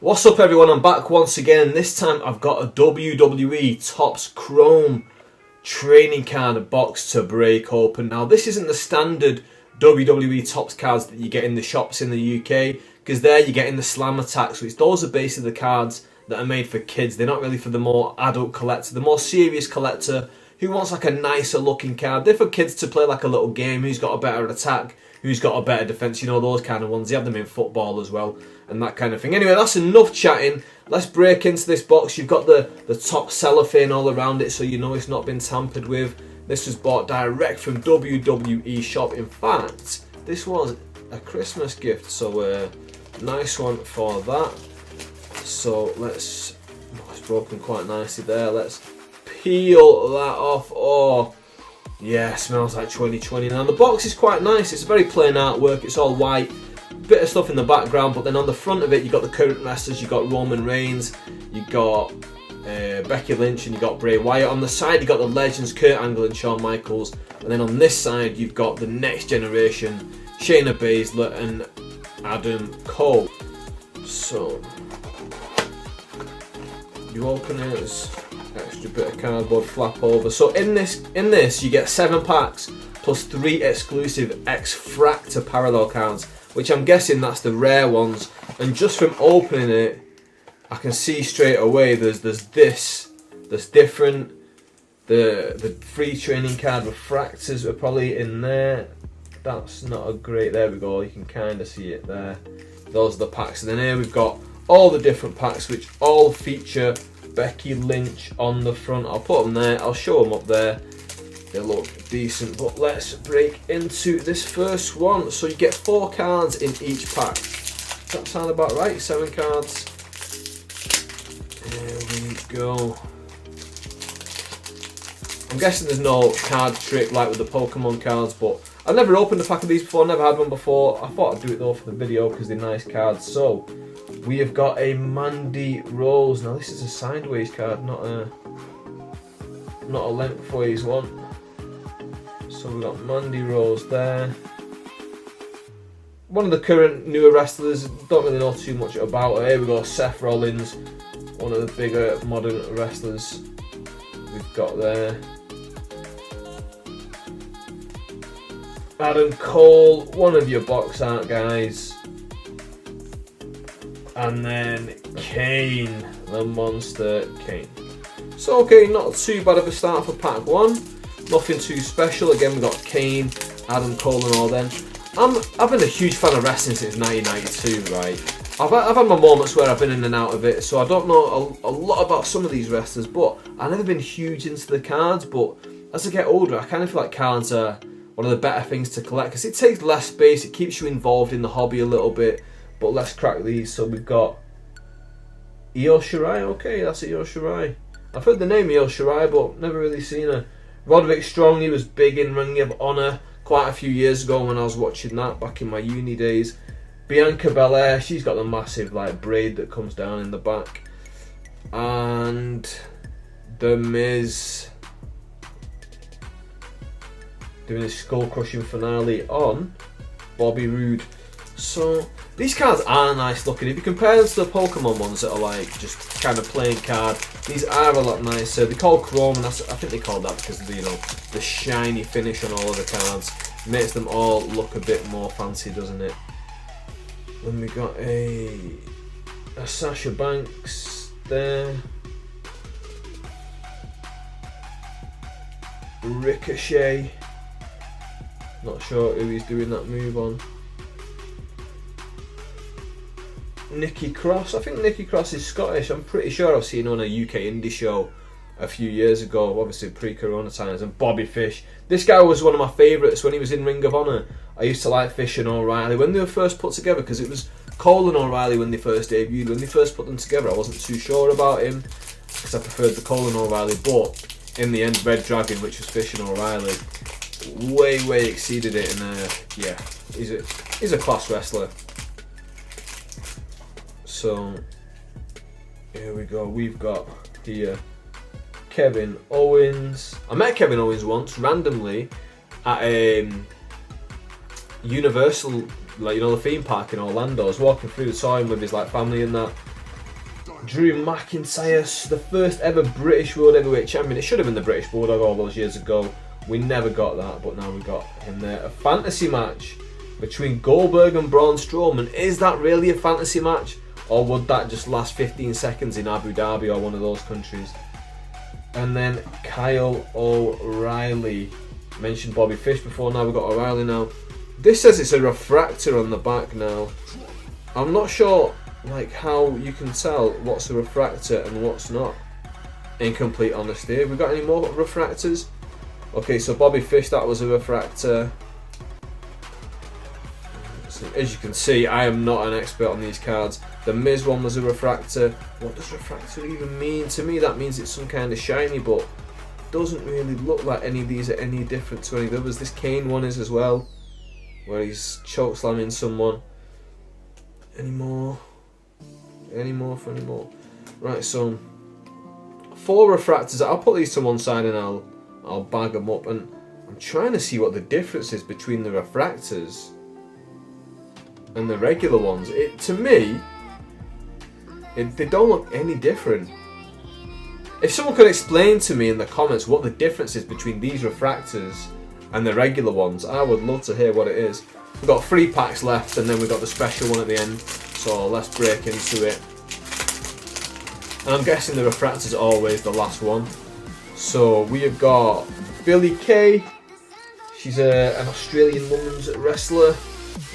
What's up everyone, I'm back once again. This time I've got a WWE Topps Chrome training card box to break open. Now this isn't the standard WWE Topps cards that you get in the shops in the UK, because there you're getting the slam attacks, which those are basically the cards that are made for kids. They're not really for the more adult collector, the more serious collector who wants like a nicer looking card. They're for kids to play like a little game, who's got a better attack, who's got a better defence, you know, those kind of ones. They have them in football as well, and that kind of thing. Anyway, that's enough chatting. Let's break into this box. You've got the top cellophane all around it, so you know it's not been tampered with. This was bought direct from WWE shop. In fact, this was a Christmas gift, so nice one for that. So let's, it's broken quite nicely there. Let's peel that off. Oh, yeah, smells like 2020. Now the box is quite nice. It's very plain artwork. It's all white. Bit of stuff in the background, but then on the front of it, you got the current wrestlers. You got Roman Reigns. You got Becky Lynch, and you got Bray Wyatt. On the side, you got the legends Kurt Angle and Shawn Michaels. And then on this side, you've got the next generation, Shayna Baszler and Adam Cole. So you open it, there's extra bit of cardboard flap over. So in this you get 7 packs plus 3 exclusive X-Fractor parallel cards, which I'm guessing that's the rare ones. And just from opening it, I can see straight away there's different. The free training card refractors are probably in there. That's not a great, there we go, you can kind of see it there. Those are the packs. And then here we've got all the different packs, which all feature Becky Lynch on the front. I'll put them there, I'll show them up there. They look decent, but let's break into this first one. So you get 4 cards in each pack. Does that sound about right? 7 cards. There we go. I'm guessing there's no card trick like with the Pokemon cards, but I've never opened a pack of these before, never had one before. I thought I'd do it though for the video because they're nice cards. So we have got a Mandy Rose. Now this is a sideways card, not a lengthways one. So we've got Mandy Rose there. One of the current newer wrestlers, don't really know too much about her. Here we go, Seth Rollins, one of the bigger modern wrestlers we've got there. Adam Cole, one of your box art guys. And then Kane, the Monster Kane. So okay, not too bad of a start for pack 1. Nothing too special. Again, we've got Kane, Adam Cole and all them. I've been a huge fan of wrestling since 1992, right? I've had my moments where I've been in and out of it, so I don't know a lot about some of these wrestlers, but I've never been huge into the cards. But as I get older, I kind of feel like cards are one of the better things to collect, because it takes less space, it keeps you involved in the hobby a little bit. But let's crack these. So we've got Io Shirai. Okay, that's Io Shirai. I've heard the name Io Shirai, but never really seen her. Roderick Strong, he was big in Ring of Honor quite a few years ago when I was watching that back in my uni days. Bianca Belair, she's got the massive like braid that comes down in the back. And The Miz doing his skull crushing finale on Bobby Roode. So these cards are nice looking. If you compare them to the Pokemon ones that are like just kind of plain card, these are a lot nicer. They're called Chrome, and I think they call that because of the, you know, the shiny finish on all of the cards. It makes them all look a bit more fancy, doesn't it? Then we got a Sasha Banks there. Ricochet. Not sure who he's doing that move on. Nikki Cross. I think Nikki Cross is Scottish. I'm pretty sure I've seen her on a UK indie show a few years ago, obviously pre-corona times. And Bobby Fish. This guy was one of my favourites when he was in Ring of Honor. I used to like Fish and O'Reilly when they were first put together, because it was Cole and O'Reilly when they first debuted. When they first put them together, I wasn't too sure about him because I preferred the Cole and O'Reilly. But in the end, Red Dragon, which was Fish and O'Reilly, way exceeded it. And yeah, he's a class wrestler. So here we go. We've got here Kevin Owens. I met Kevin Owens once randomly at Universal, like, you know, the theme park in Orlando. I was walking through, saw him with his like family and that, Drew McIntyre, the first ever British World Heavyweight Champion. It should have been the British Bulldog all those years ago. We never got that, but now we got him there. A fantasy match between Goldberg and Braun Strowman. Is that really a fantasy match? Or would that just last 15 seconds in Abu Dhabi or one of those countries? And then Kyle O'Reilly. Mentioned Bobby Fish before, now we've got O'Reilly now. This says it's a refractor on the back now. I'm not sure like how you can tell what's a refractor and what's not. In complete honesty. Have we got any more refractors? Okay, so Bobby Fish, that was a refractor. As you can see, I am not an expert on these cards. The Miz one was a refractor. What does refractor even mean? To me, that means it's some kind of shiny, but doesn't really look like any of these are any different to any of the others. This Kane one is as well, where he's choke slamming someone. Any more? Any more for any more? Right, so 4 refractors. I'll put these to one side and I'll bag them up. And I'm trying to see what the difference is between the refractors and the regular ones. To me, they don't look any different. If someone could explain to me in the comments what the difference is between these refractors and the regular ones, I would love to hear what it is. We've got 3 packs left and then we've got the special one at the end. So let's break into it. And I'm guessing the refractors are always the last one. So we have got Billie Kay. She's an Australian women's wrestler.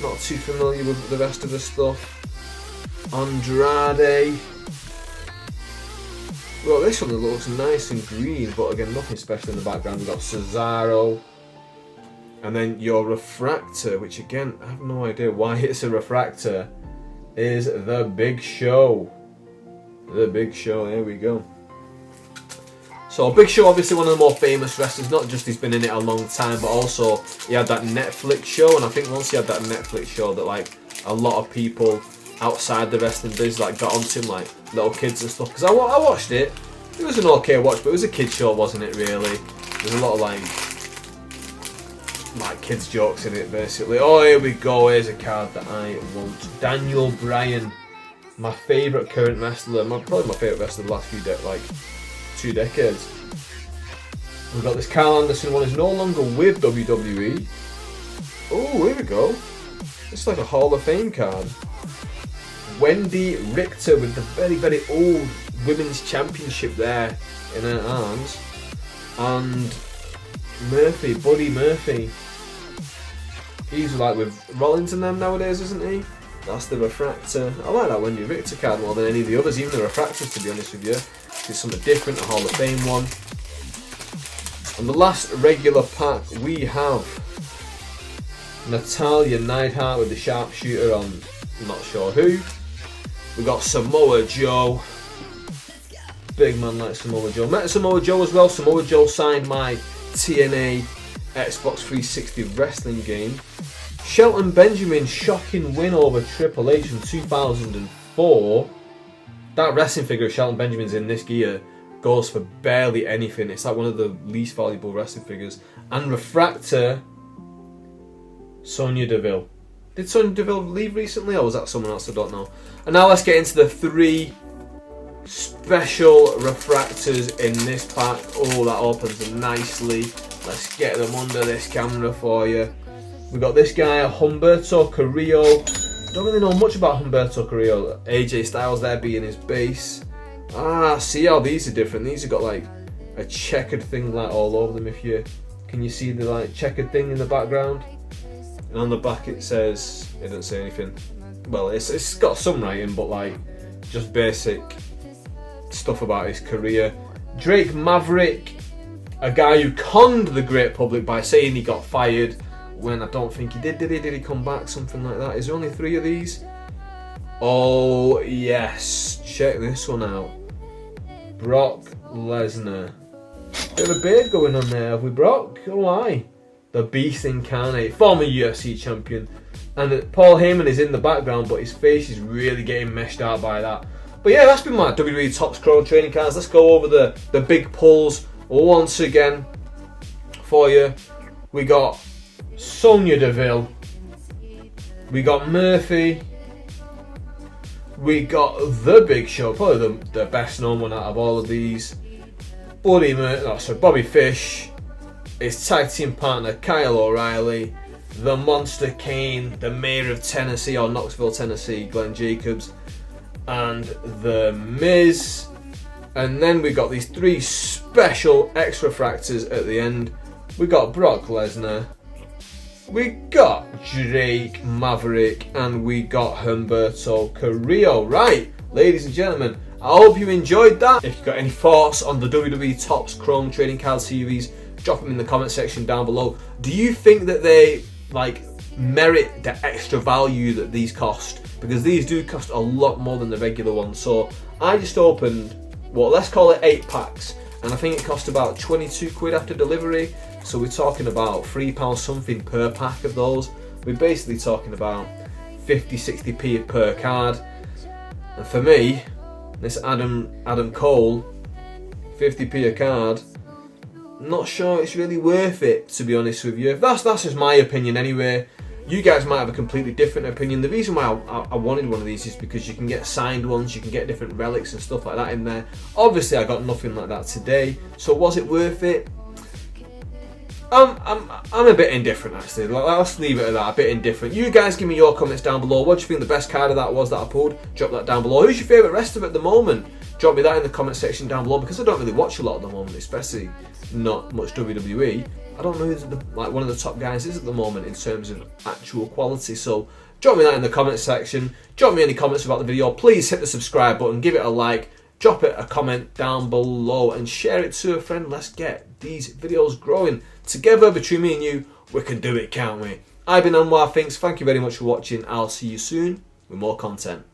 Not too familiar with the rest of the stuff. Andrade. Well, this one looks nice and green, but again, nothing special in the background. We've got Cesaro. And then your refractor, which again, I have no idea why it's a refractor, is The Big Show. The Big Show, there we go. So Big Show, obviously one of the more famous wrestlers, not just he's been in it a long time, but also he had that Netflix show, and I think once he had that Netflix show that like a lot of people outside the wrestling biz like got onto him, like little kids and stuff, because I watched it. It was an okay watch, but it was a kid show, wasn't it really? There's a lot of like kids jokes in it basically. Oh, here we go, here's a card that I want. Daniel Bryan, my favourite current wrestler, probably my favourite wrestler of the last 2 decades. We've got this Carl Anderson one, is no longer with WWE. Oh, here we go. It's like a Hall of Fame card. Wendy Richter with the very, very old Women's Championship there in her arms. And Murphy, Buddy Murphy. He's like with Rollins and them nowadays, isn't he? That's the refractor. I like that Wendy Richter card more than any of the others, even the refractors, to be honest with you. It's something different, a Hall of Fame one. And the last regular pack, we have Natalya Neidhart with the sharpshooter on, I'm not sure who. We got Samoa Joe. Big man like Samoa Joe. Met Samoa Joe as well. Samoa Joe signed my TNA Xbox 360 wrestling game. Shelton Benjamin, shocking win over Triple H in 2004. That wrestling figure of Shelton Benjamin's in this gear goes for barely anything. It's like one of the least valuable wrestling figures. And refractor, Sonya Deville. Did Sonya Deville leave recently, or was that someone else? I don't know. And now let's get into the 3 special refractors in this pack. Oh, that opens nicely. Let's get them under this camera for you. We've got this guy, Humberto Carrillo. Don't really know much about Humberto Carrillo. AJ Styles there being his base. Ah, see how these are different. These have got like a checkered thing like all over them. Can you see the like checkered thing in the background? And on the back it says, it doesn't say anything. Well, it's got some writing, but like just basic stuff about his career. Drake Maverick, a guy who conned the great public by saying he got fired when I don't think he did. Did he come back? Something like that. Is there only 3 of these? Oh yes, check this one out. Brock Lesnar. Bit of a beard going on there, have we, Brock? Oh aye. The Beast Incarnate, former UFC champion. And Paul Heyman is in the background, but his face is really getting meshed out by that. But yeah, that's been my WWE Topps Chrome trading cards. Let's go over the big pulls once again for you. We got Sonya Deville. We got Murphy. We got the Big Show, probably the best known one out of all of these. Bobby Fish, his tag team partner Kyle O'Reilly, the Monster Kane, the Mayor of Tennessee or Knoxville, Tennessee, Glenn Jacobs, and the Miz. And then we got these three special x-refractors at the end. We got Brock Lesnar, we got Drake Maverick, and we got Humberto Carrillo. Right, ladies and gentlemen, I hope you enjoyed that. If you've got any thoughts on the WWE Topps Chrome trading card series, drop them in the comment section down below. Do you think that they merit the extra value that these cost? Because these do cost a lot more than the regular ones. So I just opened, well, let's call it 8 packs, and I think it cost about 22 quid after delivery. So we're talking about £3 something per pack of those. We're basically talking about 50-60p per card. And for me, this Adam Cole, 50p a card, not sure it's really worth it, to be honest with you. That's just my opinion anyway. You guys might have a completely different opinion. The reason why I wanted one of these is because you can get signed ones, you can get different relics and stuff like that in there. Obviously I got nothing like that today, so was it worth it? I'm a bit indifferent actually. Let's leave it at that, a bit indifferent. You guys give me your comments down below. What do you think the best card of that was that I pulled? Drop that down below. Who's your favourite wrestler at the moment? Drop me that in the comment section down below, because I don't really watch a lot at the moment, especially not much WWE. I don't know who's one of the top guys is at the moment in terms of actual quality. So drop me that in the comment section. Drop me any comments about the video. Please hit the subscribe button, give it a like, drop it a comment down below, and share it to a friend. Let's get these videos growing together. Between me and you, we can do it, can't we? I've been Anwar Thinks. Thank you very much for watching. I'll see you soon with more content.